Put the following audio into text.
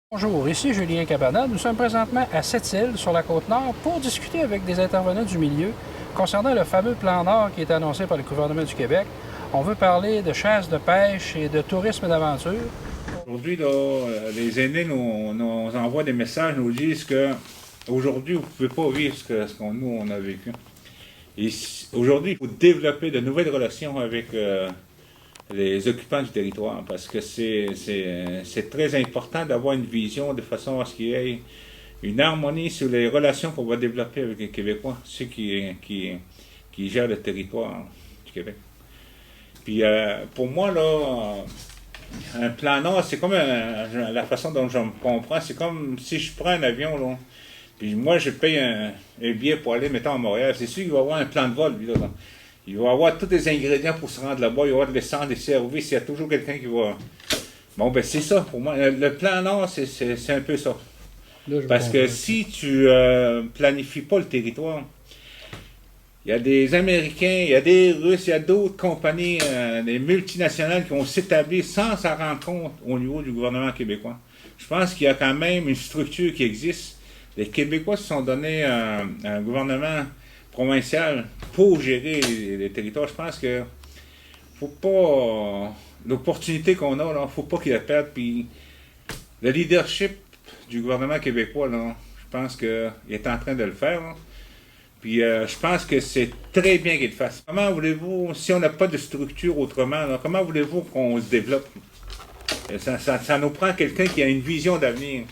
Bonjour, ici Julien Cabana. Nous sommes présentement à Sept-Îles, sur la Côte-Nord, pour discuter avec des intervenants du milieu concernant le fameux plan Nord qui est annoncé par le gouvernement du Québec. On veut parler de chasse, de pêche et de tourisme d'aventure. Aujourd'hui, les aînés nous envoient des messages, nous disent que aujourd'hui, vous ne pouvez pas vivre ce qu'on nous on a vécu. Et aujourd'hui, il faut développer de nouvelles relations avec les occupants du territoire, parce que c'est très important d'avoir une vision de façon à ce qu'il y ait une harmonie sur les relations qu'on va développer avec les Québécois, ceux qui gèrent le territoire du Québec. Puis pour moi, là, un plan Nord, c'est comme la façon dont je me comprends, c'est comme si je prends un avion, là, puis moi je paye un billet pour aller, mettons, à Montréal. C'est sûr qu'il va y avoir un plan de vol, lui, là. Il va y avoir tous les ingrédients pour se rendre là-bas, il va y avoir de l'essence, des services, il y a toujours quelqu'un qui va... Bon, ben c'est ça pour moi. Le plan Nord, c'est un peu ça. Là, Parce que si tu planifies pas le territoire, il y a des Américains, il y a des Russes, il y a d'autres compagnies, des multinationales qui vont s'établir sans s'en rendre compte au niveau du gouvernement québécois. Je pense qu'il y a quand même une structure qui existe. Les Québécois se sont donnés un gouvernement provincial pour gérer les territoires. Je pense que faut pas l'opportunité qu'on a, là, faut pas qu'il la perde. Puis le leadership du gouvernement québécois, là, je pense qu'il est en train de le faire, là. Puis je pense que c'est très bien qu'il le fasse. Comment voulez-vous, si on n'a pas de structure autrement, là, comment voulez-vous qu'on se développe? Ça nous prend quelqu'un qui a une vision d'avenir.